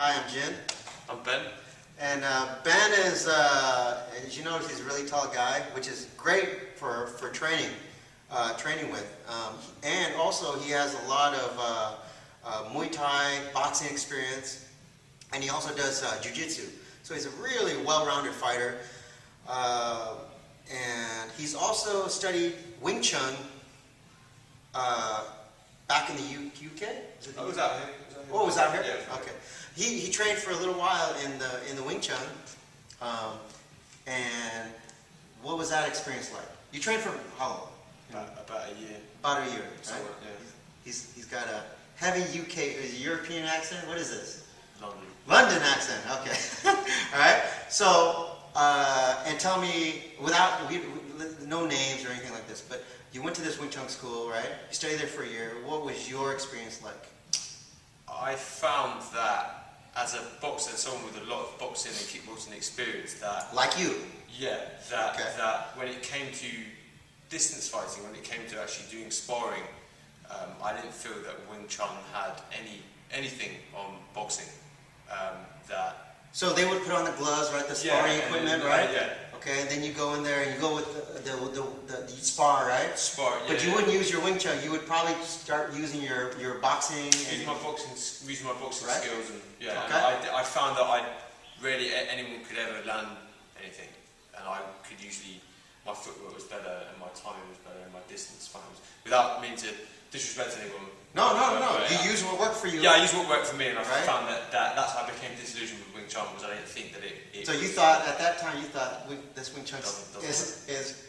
Hi, I'm Jin. I'm Ben. And Ben is, as you notice, he's a really tall guy, which is great for training with. And also, he has a lot of Muay Thai, boxing experience, and he also does Jiu-Jitsu. So he's a really well-rounded fighter. And he's also studied Wing Chun back in the UK. I was out here. Oh, was out here? Yeah. Okay. He trained for a little while in the Wing Chun. And what was that experience like? You trained for how long? About a year. About a year, right? So, yeah. He's got a heavy European accent. What is this? London. London accent. Okay. All right. So, and tell me, without no names or anything like this, but you went to this Wing Chun school, right? You studied there for a year. What was your experience like? I found that as a boxer, someone with a lot of boxing and kickboxing experience, that Like you. yeah, that when it came to distance fighting, when it came to actually doing sparring, I didn't feel that Wing Chun had anything on boxing. So they would put on the gloves, right? The sparring equipment, right? Yeah. Okay, and then you go in there and you go with the spar, right? Spar, yeah. But you wouldn't use your Wing Chun. You would probably start using your boxing. Using my boxing Right? skills, and yeah. Okay. And I found that anyone could ever learn anything, and I could usually, my footwork was better, and my timing was better, and my distance was, without meaning to disrespect anyone. No. You use what worked for you. Yeah, I used what worked for me, and I Right? found that's how I became disillusioned with Wing Chun, was I didn't think that it So you thought at that time this Wing Chun Doesn't is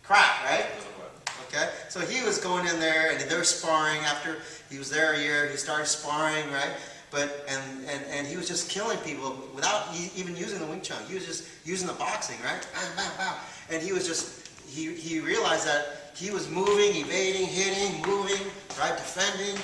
crap, right? doesn't work. Okay, so he was going in there and they were sparring. After he was there a year, he started sparring, right? But and he was just killing people without even using the Wing Chun. He was just using the boxing, right? Bam, bam, bam. And he was just he realized that he was moving, evading, hitting, moving, right, defending,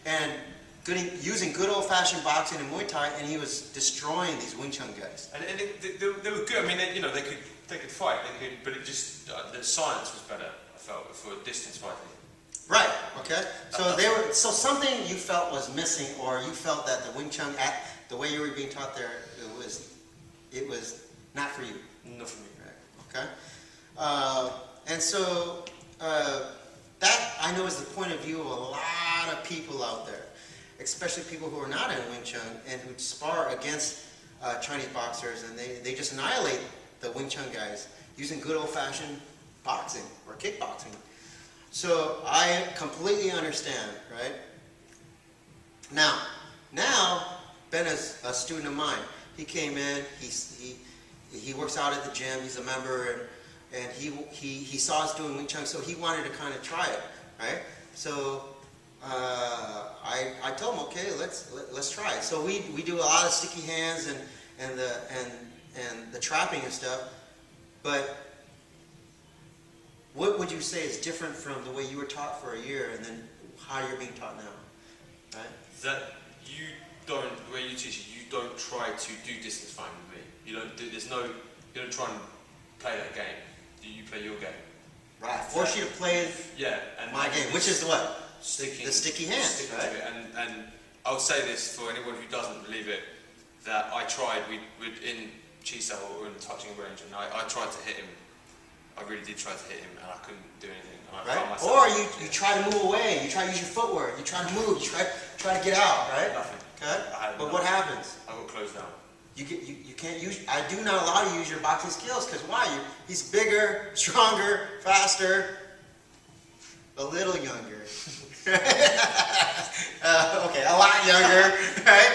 and using good old-fashioned boxing and Muay Thai, and he was destroying these Wing Chun guys. And they were good. I mean, they could fight, but it just the science was better. I felt for distance fighting. Right. Okay. So something you felt was missing, or you felt that the Wing Chun, the way you were being taught there, it was not for you. Not for me. Right. Okay. And so that I know is the point of view of a lot of people out there, especially people who are not in Wing Chun and who spar against Chinese boxers, and they just annihilate the Wing Chun guys using good old-fashioned boxing or kickboxing. So I completely understand, right? Now Ben is a student of mine. He came in. He works out at the gym. He's a member, and he saw us doing Wing Chun, so he wanted to kind of try it, right? So I told him, okay, let's try it. So we do a lot of sticky hands and the trapping and stuff. But what would you say is different from the way you were taught for a year and then how you're being taught now, right? That you don't, the way you teach it, you don't try to do distance fighting with me. You don't try and play that game. You play your game. Right. Force you to play my game, which is what? The sticky hands, right? And I'll say this for anyone who doesn't believe it, that I tried, we'd in Chisa or in touching range, and I tried to hit him. I really did try to hit him, and I couldn't do anything. And I found myself, or you try to move away, you try to use your footwork, you try to move, you try to get out, right? Nothing. Okay. But what happens? I got closed down. You can't use. I do not allow you to use your boxing skills because why? He's bigger, stronger, faster, a little younger. Okay, a lot younger, right?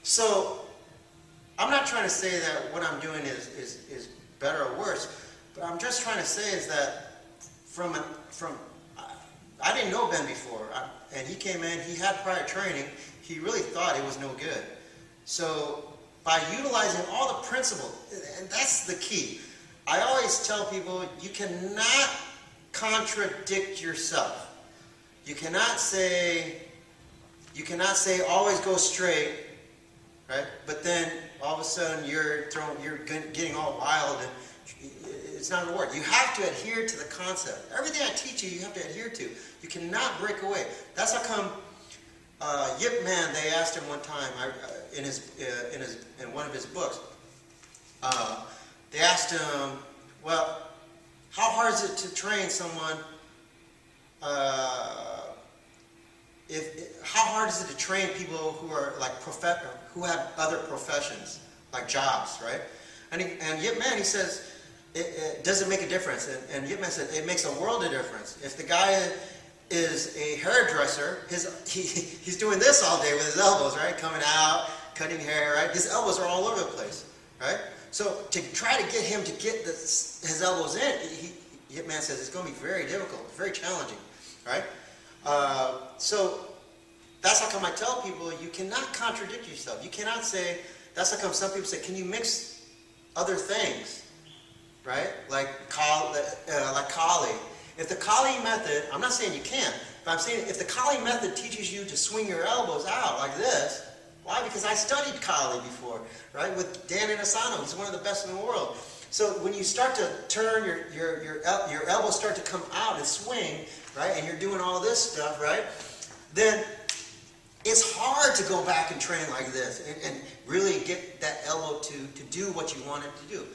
So I'm not trying to say that what I'm doing is better or worse, but I'm just trying to say is that I didn't know Ben before, and he came in. He had prior training. He really thought it was no good. So by utilizing all the principles, and that's the key. I always tell people you cannot contradict yourself. You cannot say always go straight, right? But then all of a sudden you're getting all wild, and it's not going to work. You have to adhere to the concept. Everything I teach you, you have to adhere to. You cannot break away. That's how come Yip Man, they asked him one time in one of his books. They asked him, well, how hard is it to train someone? How hard is it to train people who are like who have other professions, like jobs, right? And Yip Man, he says, it doesn't make a difference. And Yip Man said, it makes a world of difference. If the guy is a hairdresser, he's doing this all day with his elbows, right? Coming out, cutting hair, right? His elbows are all over the place, right? So to try to get him to get his elbows in, Yip Man says it's going to be very difficult, very challenging, right? So that's how come I tell people you cannot contradict yourself. You cannot say, that's how come some people say, can you mix other things, right? Like Kali. If the Kali method, I'm not saying you can't, but I'm saying if the Kali method teaches you to swing your elbows out like this, why? Because I studied Kali before, right? With Dan Inosanto, he's one of the best in the world. So when you start to turn your elbows start to come out and swing, right? And you're doing all this stuff, right? Then it's hard to go back and train like this and really get that elbow to do what you want it to do.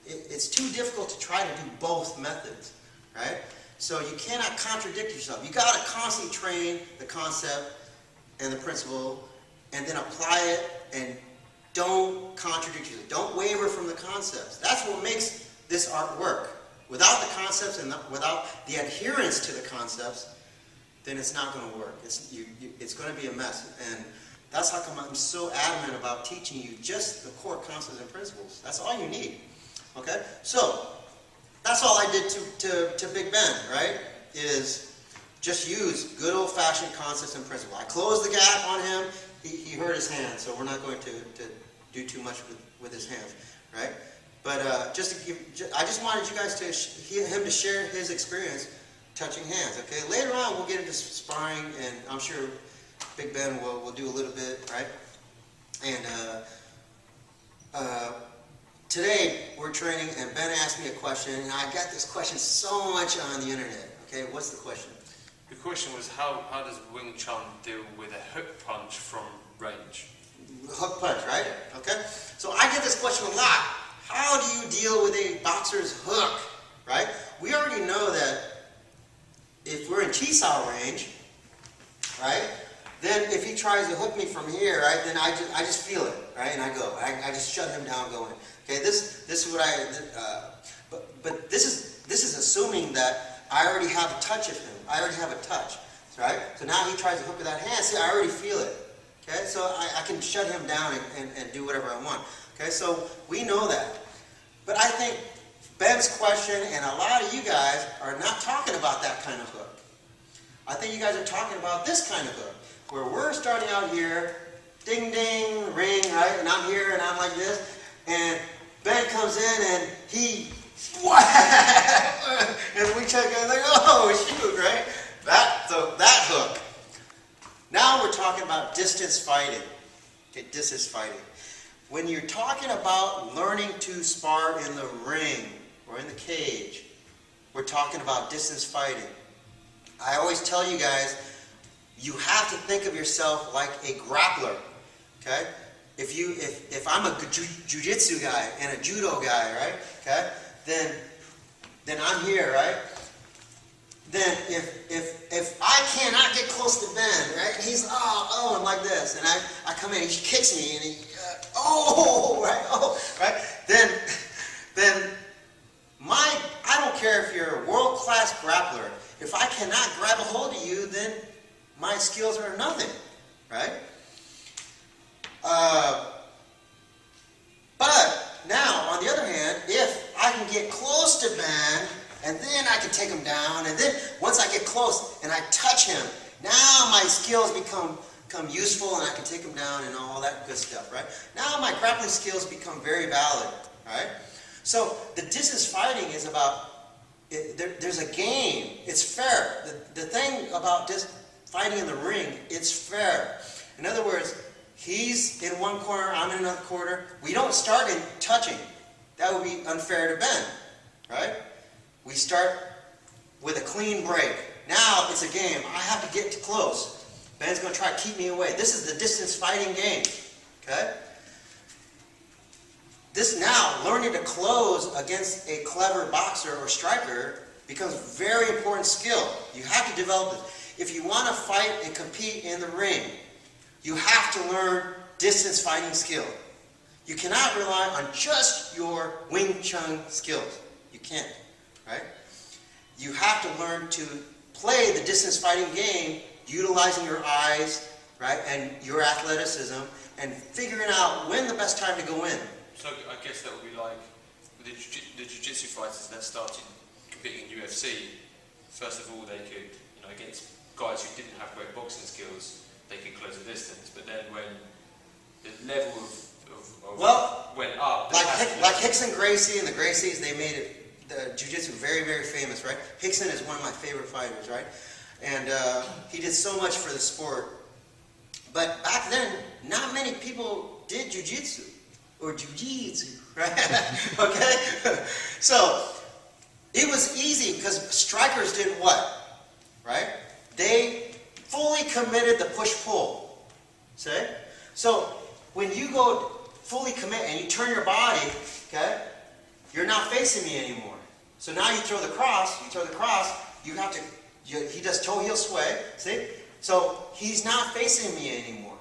It's too difficult to try to do both methods, right? So you cannot contradict yourself. You got to constantly train the concept and the principle and then apply it, and don't contradict yourself. Don't waver from the concepts. That's what makes this art work. Without the concepts and without the adherence to the concepts, then it's not going to work. It's going to be a mess. And that's how come I'm so adamant about teaching you just the core concepts and principles. That's all you need. Okay? So, that's all I did to Big Ben, right? Is just use good old-fashioned concepts and principles. I closed the gap on him. He hurt his hand, so we're not going to do too much with his hands, right? But I just wanted you guys him to share his experience touching hands. Okay. Later on, we'll get into sparring, and I'm sure Big Ben will do a little bit, right? And today we're training, and Ben asked me a question, and I got this question so much on the internet. Okay, what's the question? The question was how does Wing Chun deal with a hook punch from range? Hook punch, right? Okay. So I get this question a lot. How do you deal with a boxer's hook, right? We already know that if we're in Chisao range, right, then if he tries to hook me from here, right, then I just feel it, right, and I go. I just shut him down going. Okay, this is what but this is assuming that I already have a touch of him. I already have a touch, right? So now he tries to hook with that hand. See, I already feel it. Okay, so I can shut him down and do whatever I want. Okay, so we know that. But I think Ben's question and a lot of you guys are not talking about that kind of hook. I think you guys are talking about this kind of hook, where we're starting out here, ding ding, ring, right? And I'm here and I'm like this, and Ben comes in and he, and we check and like, oh shoot, right? That hook. Now we're talking about distance fighting. Okay, distance fighting. When you're talking about learning to spar in the ring or in the cage, we're talking about distance fighting. I always tell you guys, you have to think of yourself like a grappler. Okay? If I'm a jiu-jitsu guy and a judo guy, right? Okay? Then I'm here, right? Then if I cannot get close to Ben, right? He's and like this, and I come in, he kicks me, and he right? Then I don't care if you're a world-class grappler. If I cannot grab a hold of you, then my skills are nothing, right? But now, on the other hand, if I can get close to Ben, and then I can take him down, and then once I get close and I touch him, now my skills become useful, and I can take him down and all that good stuff, right? Now my grappling skills become very valid, right? So the distance fighting is about, there's a game. It's fair. The thing about fighting in the ring, it's fair. In other words, he's in one corner, I'm in another corner. We don't start in touching. That would be unfair to Ben, right? We start with a clean break. Now it's a game. I have to get close. Ben's going to try to keep me away. This is the distance fighting game. Okay? This now, learning to close against a clever boxer or striker becomes a very important skill. You have to develop this. If you want to fight and compete in the ring, you have to learn distance fighting skill. You cannot rely on just your Wing Chun skills. You can't, right? You have to learn to play the distance fighting game utilizing your eyes, right, and your athleticism, and figuring out when the best time to go in. So I guess that would be like the jiu-jitsu fighters that started competing in UFC. First of all, they could, against guys who didn't have great boxing skills, they could close the distance. But then when the level of went up, like Rickson Gracie and the Gracies, they made it the jiu-jitsu very, very famous, right? Rickson is one of my favorite fighters, right? And he did so much for the sport. But back then, not many people did jiu-jitsu. Or jiu-jitsu, right? Okay? So, it was easy because strikers did what? Right? They fully committed the push-pull. See? So, when you go fully commit and you turn your body, okay, you're not facing me anymore. So now you throw the cross, you have to, he does toe heel sway, see? So, he's not facing me anymore.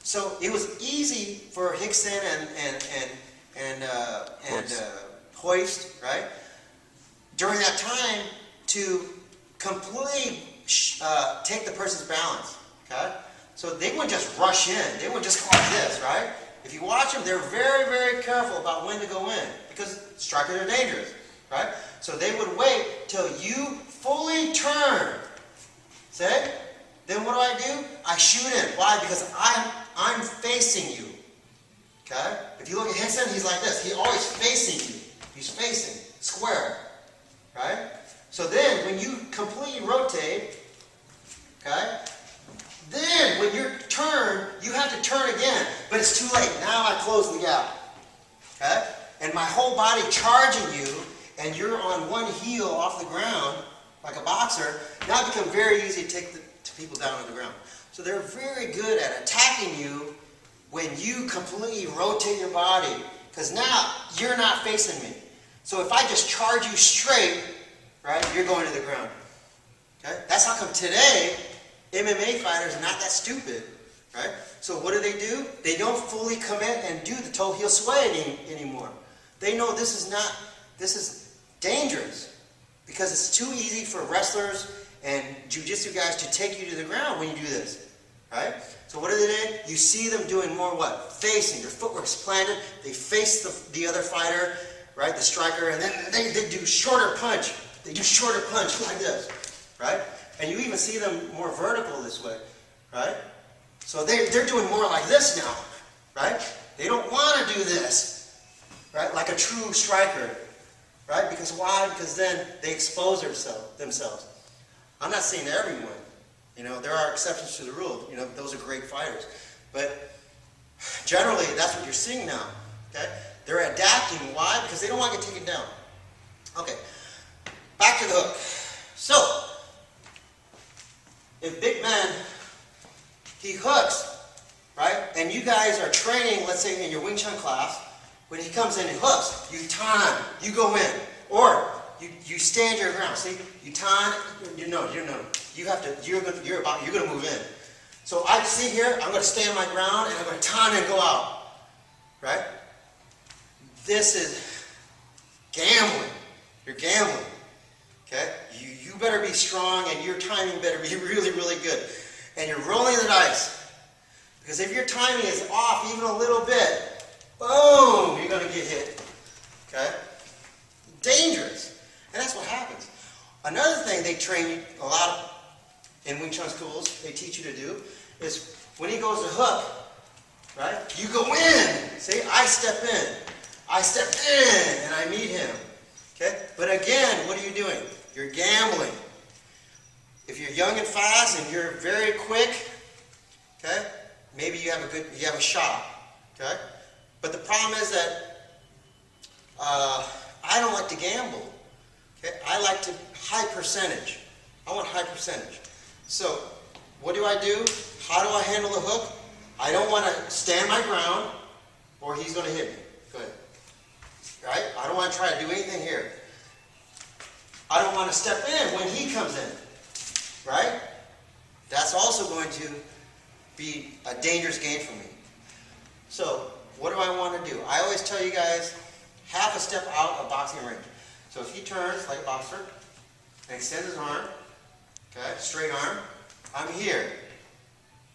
So it was easy for Rickson and Hoist, right, during that time to completely take the person's balance. Okay, so they wouldn't just rush in; they wouldn't just go like this, right? If you watch them, they're very, very careful about when to go in because strikers are dangerous, right? So they would wait till you fully turn. See? Then what do? I shoot in. Why? Because I'm facing you. Okay? If you look at Rickson, he's like this. He's always facing you. He's facing square. Right? So then when you completely rotate, okay? Then when you turn, you have to turn again. But it's too late. Now I close the gap. Okay? And my whole body charging you, and you're on one heel off the ground, like a boxer, now it becomes very easy to take people down on the ground. So they're very good at attacking you when you completely rotate your body, because now you're not facing me. So if I just charge you straight, right, you're going to the ground. Okay? That's how come today MMA fighters are not that stupid, right? So what do? They don't fully commit and do the toe heel sway anymore. They know this is dangerous because it's too easy for wrestlers and jiu-jitsu guys to take you to the ground when you do this, right? So what do? You see them doing more what? Facing. Their footwork's planted. They face the other fighter, right, the striker, and then they do shorter punch. They do shorter punch like this, right? And you even see them more vertical this way, right? So they're doing more like this now, right? They don't want to do this, right, like a true striker, right? Because why? Because then they expose themselves. I'm not saying everyone, there are exceptions to the rule. Those are great fighters. But generally, that's what you're seeing now, okay? They're adapting. Why? Because they don't want to get taken down. Okay, back to the hook. So, if Big Ben, he hooks, right? And you guys are training, let's say in your Wing Chun class, when he comes in and hooks, you time, you go in. Or you stand your ground. See, you time. You have to. You're going to move in. So I see here. I'm going to stand my ground and I'm going to time and go out. Right. This is gambling. You're gambling. Okay. You better be strong and your timing better be really, really good. And you're rolling the dice because if your timing is off even a little bit, boom, you're going to get hit. Okay. Dangerous. And that's what happens. Another thing they train you a lot in Wing Chun schools, they teach you to do, is when he goes to hook, right, you go in. See, I step in. I step in and I meet him. Okay? But again, what are you doing? You're gambling. If you're young and fast and you're very quick, okay, maybe you have a shot. Okay? But the problem is that I don't like to gamble. Okay? I like to high percentage. I want high percentage. So what do I do? How do I handle the hook? I don't want to stand my ground or he's going to hit me. Go ahead. Right? I don't want to try to do anything here. I don't want to step in when he comes in. Right? That's also going to be a dangerous game for me. So, what do I want to do? I always tell you guys, half a step out of boxing range. So if he turns like a boxer and extends his arm, okay, straight arm, I'm here.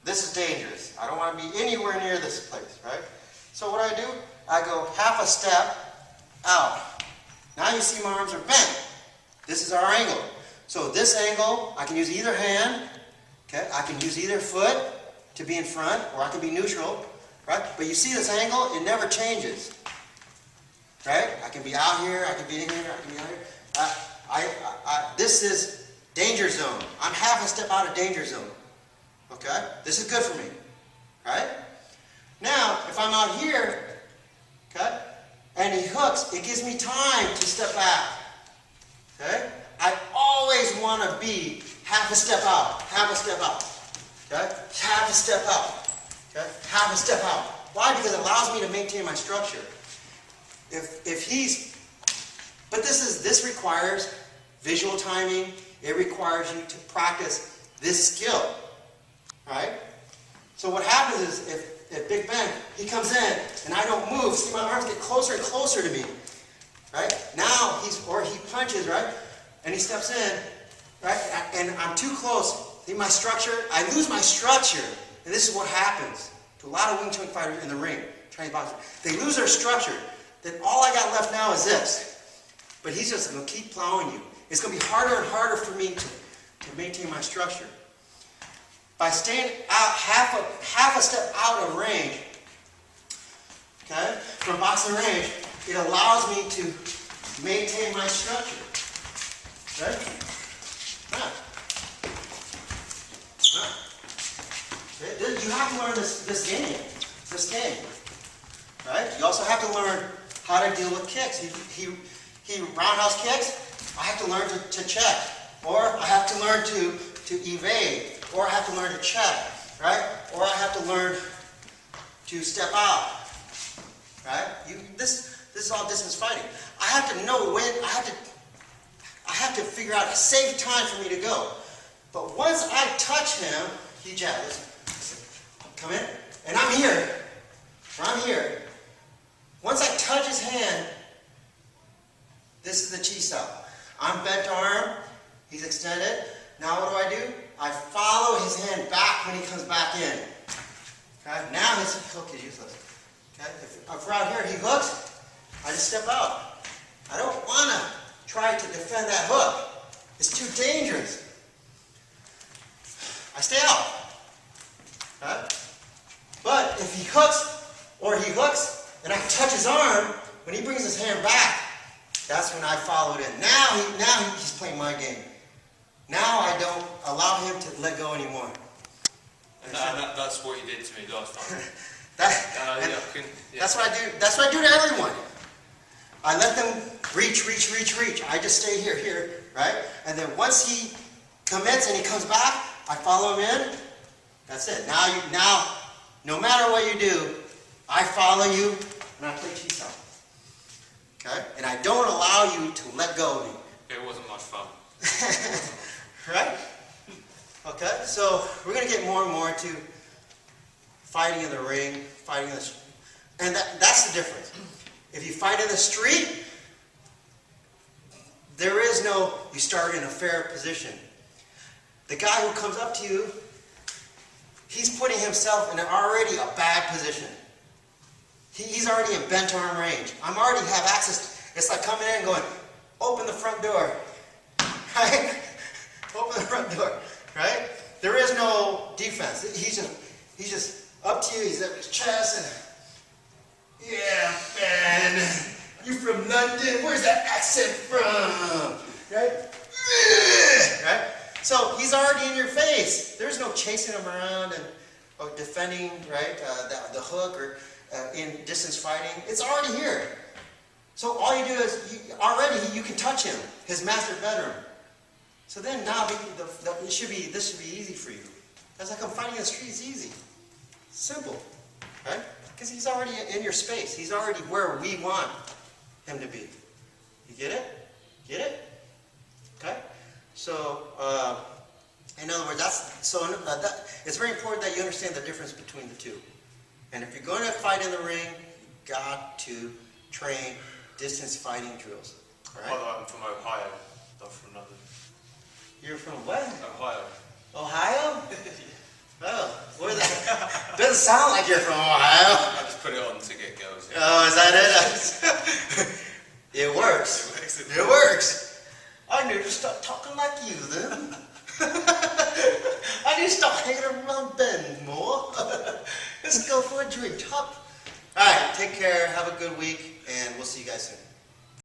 This is dangerous. I don't want to be anywhere near this place, right? So what I do, I go half a step out. Now you see my arms are bent. This is our angle. So this angle, I can use either hand, okay? I can use either foot to be in front, or I can be neutral, right? But you see this angle, it never changes, right? I can be out here, I can be in here, I can be out here. This is danger zone. I'm half a step out of danger zone, okay? This is good for me, right? Now, if I'm out here, okay, and he hooks, it gives me time to step back, okay? I always want to be half a step out, okay? Half a step out, okay? Half a step out. Why? Because it allows me to maintain my structure. But this requires visual timing. It requires you to practice this skill, right? So what happens is if Big Ben, he comes in and I don't move, see my arms get closer and closer to me, right? Now he punches, right? And he steps in, right? And I'm too close. See my structure? I lose my structure. And this is what happens to a lot of Wing Chun fighters in the ring, Chinese boxers. They lose their structure. Then all I got left now is this. But he's just going to keep plowing you. It's going to be harder and harder for me to maintain my structure. By staying out half a step out of range, okay, from boxing range, it allows me to maintain my structure. Okay? Okay? You have to learn this game. Right? You also have to learn how to deal with kicks. He roundhouse kicks, I have to learn to check. Or I have to learn to evade. Or I have to learn to check. Right? Or I have to learn to step out. Right? This is all distance fighting. I have to know when, I have to figure out a safe time for me to go. But once I touch him, he jabs. Come in. And I'm here. I'm here. Once I touch his hand, this is the chi style. I'm bent arm, he's extended. Now what do? I follow his hand back when he comes back in. Okay? Now his hook is useless. Okay? If we're out here, he hooks, I just step out. I don't want to try to defend that hook. It's too dangerous. I stay out. Okay? But if he hooks, and I touch his arm, when he brings his hand back, that's when I followed in. Now he's playing my game. Now I don't allow him to let go anymore. That's what you did to me last time. That's what I do. That's what I do to everyone. I let them reach. I just stay here, right? And then once he commits and he comes back, I follow him in. That's it. Now, no matter what you do, I follow you and I play chi style. Okay? And I don't allow you to let go of me. It wasn't much fun. Right? Okay? So we're going to get more and more to fighting in the ring, fighting in the street. And that's the difference. If you fight in the street, there is no, you start in a fair position. The guy who comes up to you, he's putting himself in already a bad position. He's already in bent arm range. I'm already have access. It's like coming in and going, open the front door. Right? Open the front door. Right? There is no defense. He's just up to you. He's at his chest and, yeah, man. You from London? Where's that accent from? Right? Right? So he's already in your face. There's no chasing him around and or defending, right? The hook or in distance fighting. It's already here. So all you do is you can touch him, his master bedroom. So then now this should be easy for you. Guys like him fighting in the street is easy. Simple, right? Because he's already in your space. He's already where we want him to be. You get it? Get it? Okay? So, in other words, it's very important that you understand the difference between the two. And if you're going to fight in the ring, you've got to train distance fighting drills. All By right? the way, I'm from Ohio, not from London. You're from what? Ohio. Ohio? Oh, where the doesn't sound like you're from Ohio. I just put it on to get girls. Yeah. Oh, is that it? It works. It works. I need to start talking like you then. I need to start hanging around Ben more. Let's go for a drink, Top. All right, take care. Have a good week, and we'll see you guys soon.